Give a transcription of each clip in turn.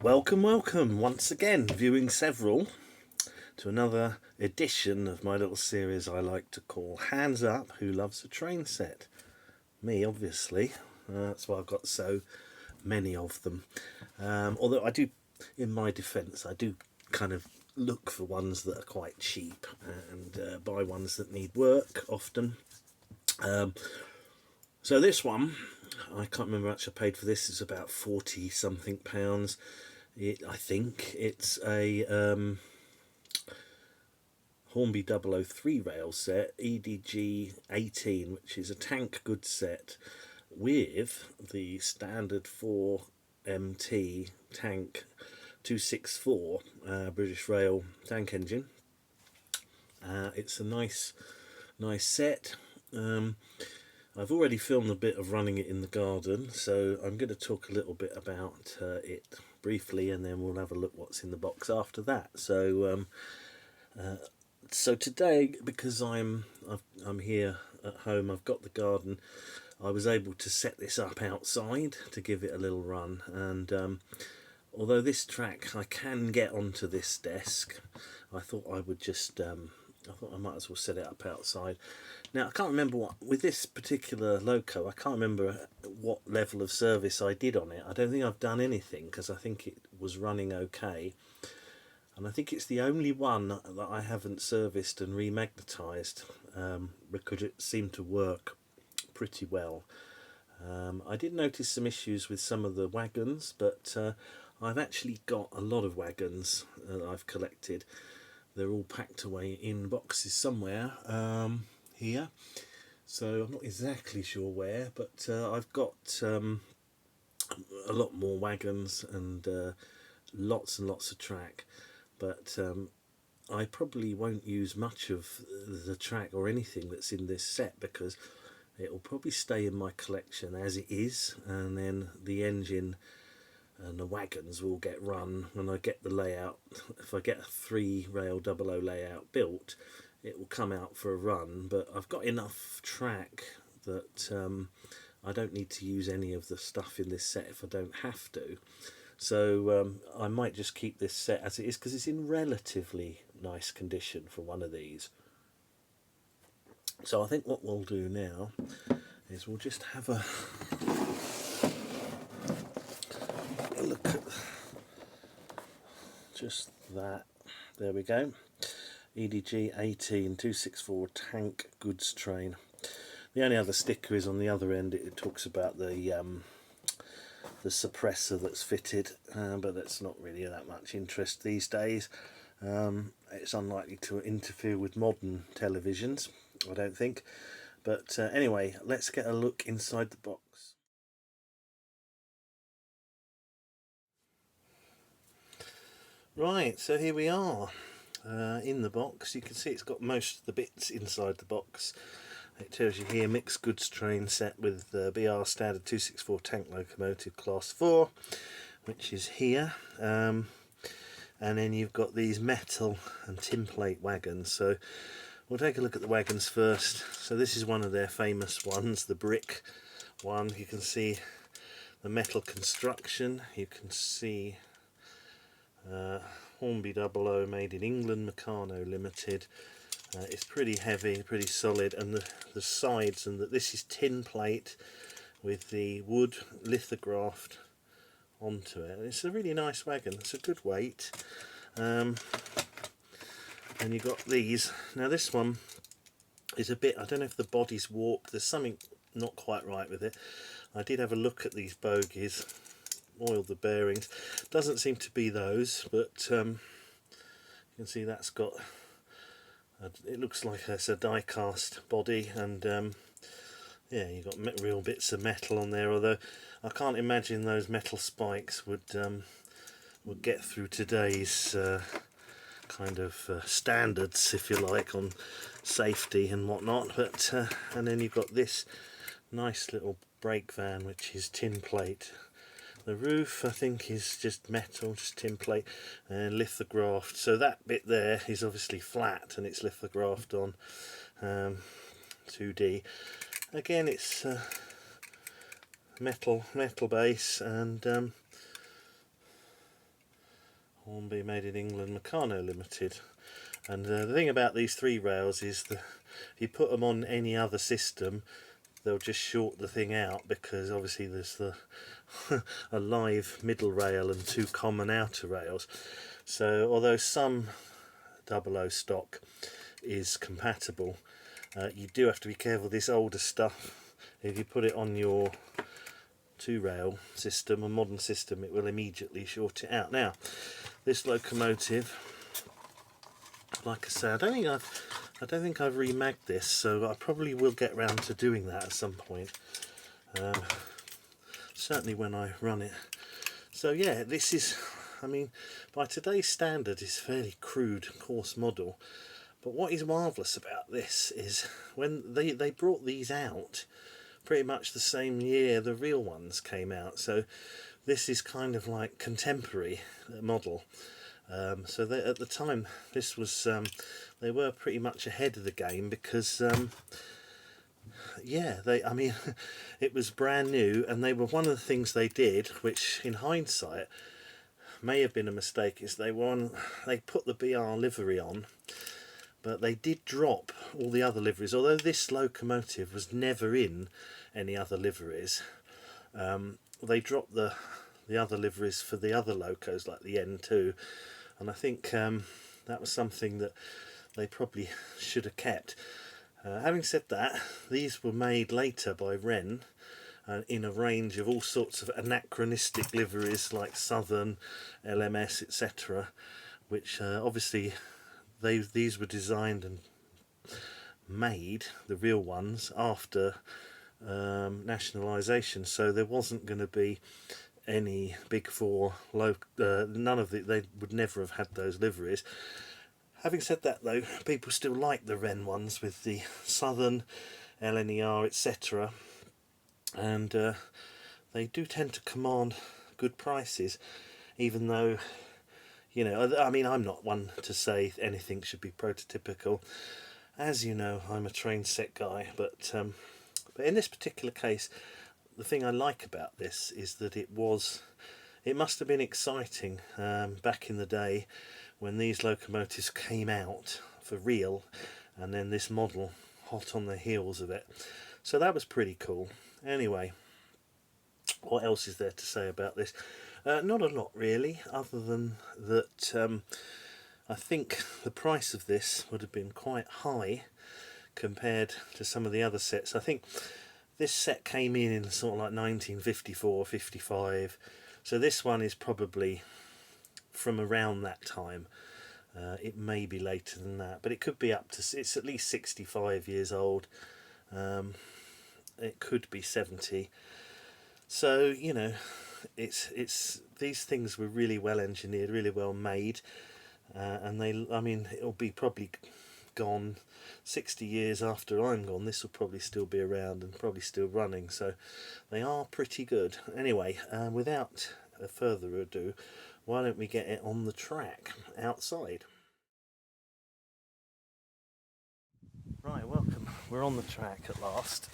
Welcome once again, viewing several, to another edition of my little series I like to call Hands Up Who Loves a Train Set. Me, obviously. That's why I've got so many of them. Although I do, in my defence, I do kind of look for ones that are quite cheap and buy ones that need work often. So this one, I can't remember how much I paid for this. It's about 40 something pounds. I think it's a Hornby Dublo 3-rail set, EDG18, which is a tank goods set with the standard 4MT tank 264 British Rail tank engine. It's a nice set. I've already filmed a bit of running it in the garden, so I'm going to talk a little bit about it briefly, and then we'll have a look what's in the box after that. So today, because I'm here at home, I've got the garden, I was able to set this up outside to give it a little run, and although this track I can get onto this desk, I thought I would just I thought I might as well set it up outside. Now, I can't remember what, with this particular loco, I can't remember what level of service I did on it. I don't think I've done anything, because I think it was running okay. And I think it's the only one that I haven't serviced and remagnetised, because it seemed to work pretty well. I did notice some issues with some of the wagons, but I've actually got a lot of wagons that I've collected. They're all packed away in boxes somewhere here, so I'm not exactly sure where, but I've got a lot more wagons and lots and lots of track, but I probably won't use much of the track or anything that's in this set, because it will probably stay in my collection as it is, and then the engine and the wagons will get run when I get the layout. If I get a 3-rail 00 layout built, it will come out for a run, but I've got enough track that I don't need to use any of the stuff in this set if I don't have to. So I might just keep this set as it is, because it's in relatively nice condition for one of these. So I think what we'll do now is we'll just have a look at just that. There we go. EDG18 264 Tank Goods train. The only other sticker is on the other end. It talks about the suppressor that's fitted, but that's not really that much interest these days. It's unlikely to interfere with modern televisions, I don't think. But anyway, let's get a look inside the box. Right, so here we are in the box. You can see it's got most of the bits inside the box. It tells you here mixed goods train set with BR standard 264 tank locomotive class 4, which is here. And then you've got these metal and tin plate wagons. So we'll take a look at the wagons first. So this is one of their famous ones, the brick one. You can see the metal construction. You can see Hornby 00 made in England, Meccano Limited. It's pretty heavy, pretty solid, and the sides, and this is tin plate with the wood lithographed onto it. It's a really nice wagon. It's a good weight. And you've got these. Now this one is a bit, I don't know if the body's warped. There's something not quite right with it. I did have a look at these bogies, oiled the bearings. Doesn't seem to be those, but you can see that's got it looks like it's a die cast body, and yeah, you've got real bits of metal on there, although I can't imagine those metal spikes would get through today's kind of standards, if you like, on safety and whatnot. But and then you've got this nice little brake van, which is tin plate. The roof, I think, is just metal, just tin plate, and lithographed. So that bit there is obviously flat, and it's lithographed on 2D. Again, it's metal base, and Hornby made in England, Meccano Limited. And the thing about these 3 rails is that if you put them on any other system, they'll just short the thing out, because obviously there's the a live middle rail and 2 common outer rails. So although some Dublo stock is compatible, you do have to be careful. This older stuff, if you put it on your 2 rail system, a modern system, it will immediately short it out. Now this locomotive, like I say, I don't think I've remagged this, so I probably will get round to doing that at some point. Certainly when I run it. So yeah, this is, I mean, by today's standard, it's a fairly crude, coarse model. But what is marvellous about this is when they brought these out pretty much the same year the real ones came out. So this is kind of like contemporary model. So at the time, this was they were pretty much ahead of the game, because yeah, I mean, it was brand new, and they were, one of the things they did, which in hindsight may have been a mistake, is they put the BR livery on, but they did drop all the other liveries. Although this locomotive was never in any other liveries, they dropped the other liveries for the other locos, like the N2, and I think that was something that they probably should have kept. Having said that, these were made later by Wren in a range of all sorts of anachronistic liveries like Southern, LMS, etc., which obviously these were designed and made, the real ones, after nationalisation, so there wasn't going to be any big 4 none of they would never have had those liveries. Having said that though, people still like the Wren ones with the Southern, LNER, etc., and they do tend to command good prices, even though, you know, I mean, I'm not one to say anything should be prototypical. As you know, I'm a train set guy, but in this particular case, the thing I like about this is that it must have been exciting back in the day when these locomotives came out for real, and then this model hot on the heels of it. So that was pretty cool. Anyway, what else is there to say about this? Not a lot really, other than that I think the price of this would have been quite high compared to some of the other sets. I think this set came in sort of like 1954, 55, so this one is probably from around that time. It may be later than that, but it could be up to, it's at least 65 years old. It could be 70. So, you know, it's these things were really well engineered, really well made, and I mean, it'll be probably gone 60 years after I'm gone. This will probably still be around and probably still running, so they are pretty good. Anyway, without further ado, why don't we get it on the track outside? Right, welcome. We're on the track at last.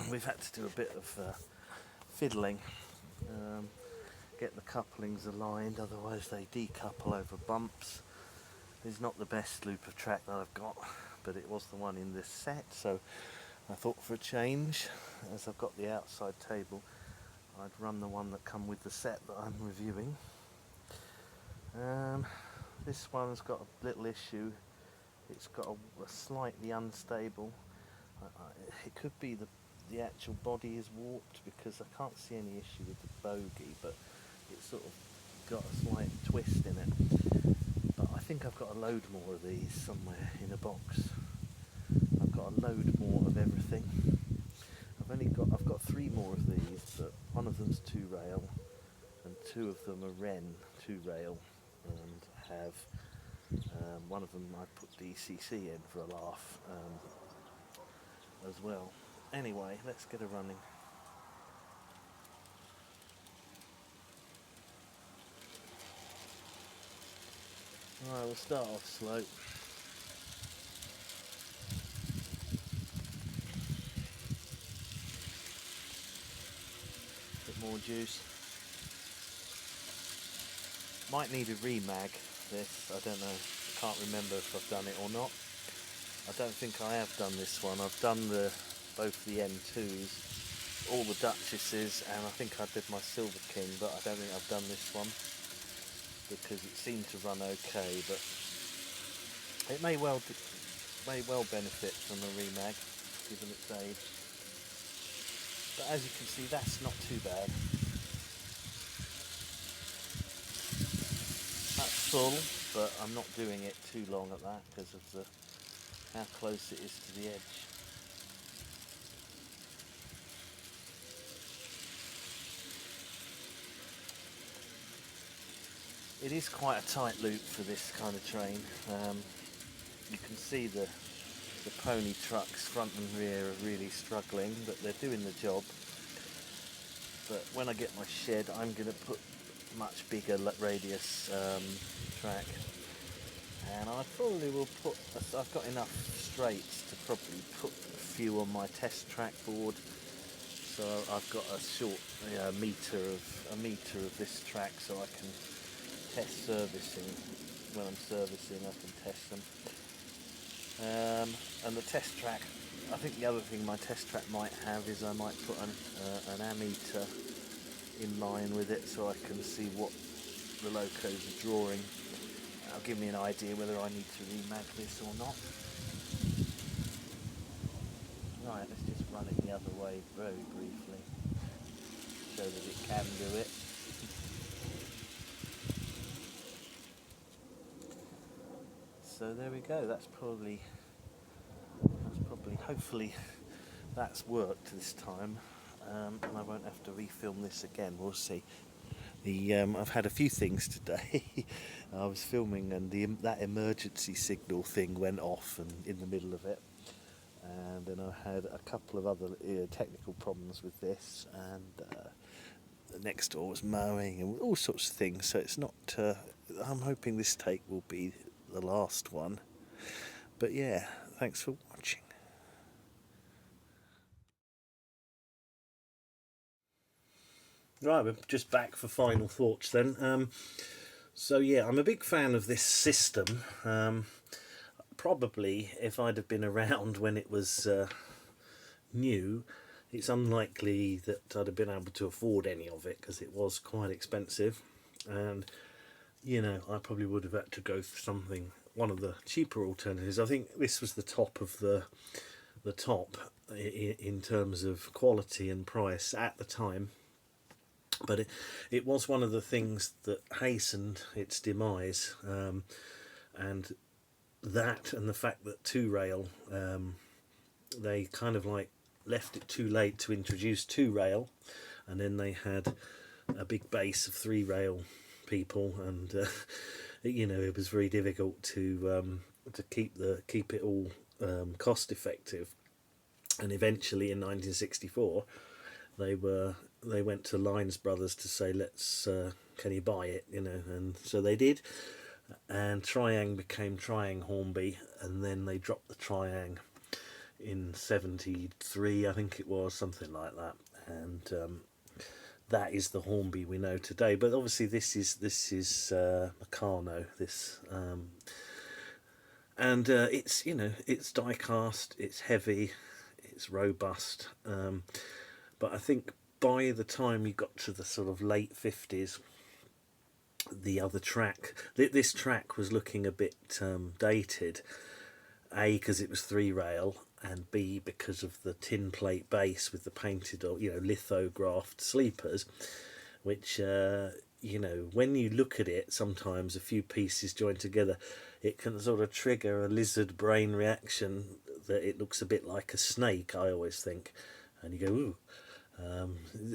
We've had to do a bit of fiddling, get the couplings aligned, otherwise they decouple over bumps. It's not the best loop of track that I've got, but it was the one in this set, so I thought for a change, as I've got the outside table, I'd run the one that come with the set that I'm reviewing. This one's got a little issue. It's got a slightly unstable. It could be the actual body is warped, because I can't see any issue with the bogie, but it's sort of got a slight twist in it. But I think I've got a load more of these somewhere in a box. I've got a load more of everything. I've got 3 more of these, but one of them's 2 rail, and 2 of them are Wren 2 rail, and have one of them I put DCC in for a laugh as well. Anyway, let's get her running. Right, we'll start off slow. Bit more juice. Might need a remag this, I don't know, I can't remember if I've done it or not. I don't think I have done this one. I've done both the M2s, all the Duchesses, and I think I did my Silver King, but I don't think I've done this one because it seemed to run okay, but it may well benefit from a remag given its age. But as you can see, that's not too bad. That's full, but I'm not doing it too long at that because of how close it is to the edge. It is quite a tight loop for this kind of train. You can see the pony trucks front and rear are really struggling, but they're doing the job. But when I get my shed, I'm going to put much bigger radius track, and I probably will put, I've got enough straights to probably put a few on my test track board. So I've got a short metre of this track, so I can test servicing. When I'm servicing, I can test them. And the test track, I think the other thing my test track might have is I might put an ammeter in line with it so I can see what the locos are drawing. That'll give me an idea whether I need to remag this or not. Right, let's just run it the other way very briefly, show that it can do it. So there we go, that's probably, hopefully that's worked this time, and I won't have to refilm this again, we'll see. I've had a few things today. I was filming and that emergency signal thing went off and in the middle of it, and then I had a couple of other technical problems with this, and next door was mowing and all sorts of things, so it's not, I'm hoping this take will be the last one. But yeah, thanks for watching. Right, we're just back for final thoughts then. So yeah, I'm a big fan of this system. Probably if I'd have been around when it was new, it's unlikely that I'd have been able to afford any of it because it was quite expensive, and you know, I probably would have had to go for one of the cheaper alternatives. I think this was the top of the top in terms of quality and price at the time, but it was one of the things that hastened its demise, and that and the fact that two rail, they kind of like left it too late to introduce two rail, and then they had a big base of three rail people, and you know, it was very difficult to keep it all cost effective. And eventually in 1964 they went to Lines Brothers to say, let's can you buy it, you know, and so they did, and Triang became Triang Hornby, and then they dropped the Triang in 73, I think it was, something like that, and that is the Hornby we know today. But obviously this is Meccano, this and it's, you know, it's die cast, it's heavy, it's robust, but I think by the time you got to the sort of late 50s, the other track, this track was looking a bit dated, A, because it was three rail, and B, because of the tin plate base with the painted, or you know, lithographed sleepers, which you know, when you look at it, sometimes a few pieces joined together, it can sort of trigger a lizard brain reaction that it looks a bit like a snake, I always think, and you go, ooh. A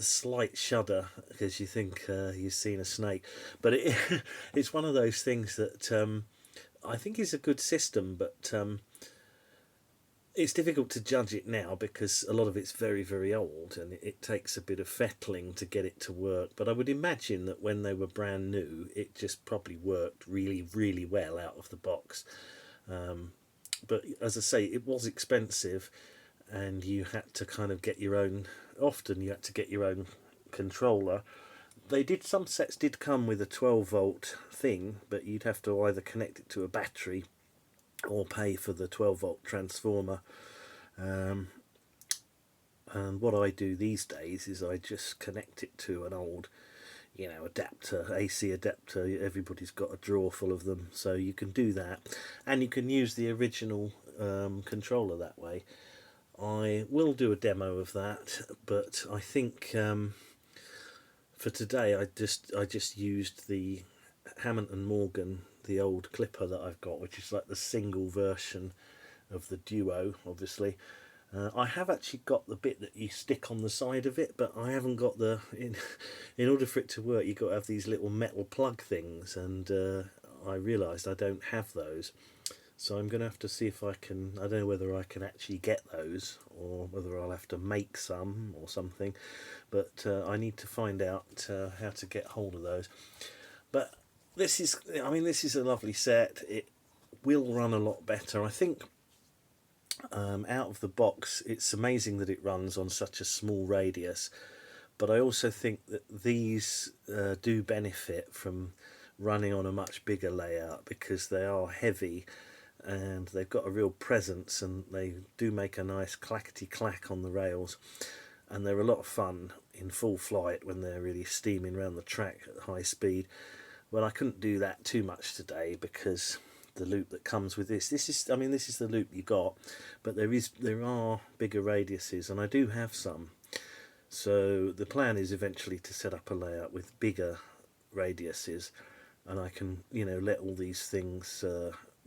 slight shudder because you think you've seen a snake, but it's one of those things that I think is a good system, but it's difficult to judge it now because a lot of it's very, very old, and it takes a bit of fettling to get it to work. But I would imagine that when they were brand new, it just probably worked really, really well out of the box. But as I say, it was expensive, and you had to kind of get your own, often you had to get your own controller Some sets did come with a 12-volt thing, but you'd have to either connect it to a battery or pay for the 12-volt transformer. And what I do these days is I just connect it to an old, adapter, AC adapter. Everybody's got a drawer full of them, so you can do that, and you can use the original controller that way. I will do a demo of that, but I think for today I just used the Hammond and Morgan, the old clipper that I've got, which is like the single version of the Duo, obviously. I have actually got the bit that you stick on the side of it, but I haven't got in order for it to work, you've got to have these little metal plug things, and I realised I don't have those. So I'm going to have to see if I can, I don't know whether I can actually get those, or whether I'll have to make some or something, but I need to find out how to get hold of those. But this is a lovely set. It will run a lot better, I think. Out of the box, it's amazing that it runs on such a small radius, but I also think that these do benefit from running on a much bigger layout, because they are heavy and they've got a real presence, and they do make a nice clackety clack on the rails, and they're a lot of fun in full flight when they're really steaming around the track at high speed. Well, I couldn't do that too much today because the loop that comes with this is the loop you got, but there are bigger radiuses, and I do have some. So the plan is eventually to set up a layout with bigger radiuses, and I can let all these things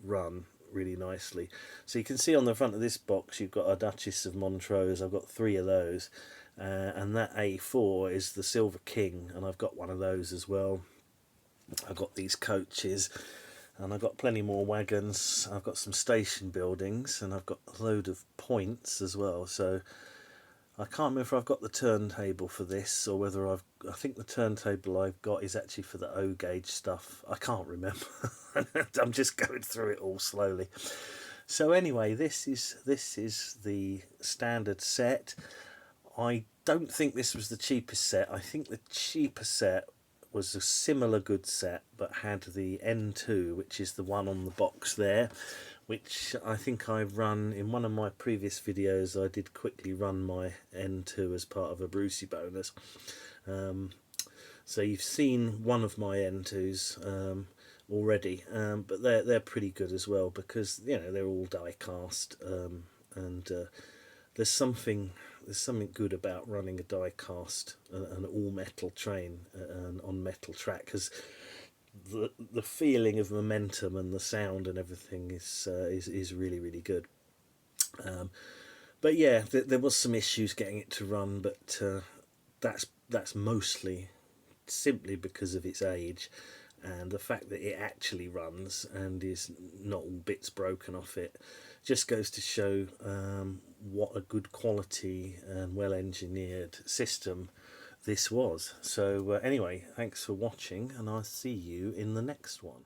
run really nicely. So you can see on the front of this box you've got a Duchess of Montrose. I've got 3 of those, and that A4 is the Silver King, and I've got one of those as well. I've got these coaches, and I've got plenty more wagons. I've got some station buildings, and I've got a load of points as well. So I can't remember if I've got the turntable for this, or whether I think the turntable I've got is actually for the O gauge stuff. I can't remember. I'm just going through it all slowly. So anyway, this is the standard set. I don't think this was the cheapest set. I think the cheapest set was a similar good set, but had the N2, which is the one on the box there, which I think I've run in one of my previous videos. I did quickly run my N2 as part of a Brucey bonus. So you've seen one of my N2s already, but they're pretty good as well, because they're all die cast, and there's something good about running a die cast, an all metal train on metal track, because the feeling of momentum and the sound and everything is really, really good. But yeah, there was some issues getting it to run, but that's mostly simply because of its age, and the fact that it actually runs and is not all bits broken off it just goes to show what a good quality and well engineered system this was. So anyway, thanks for watching, and I'll see you in the next one.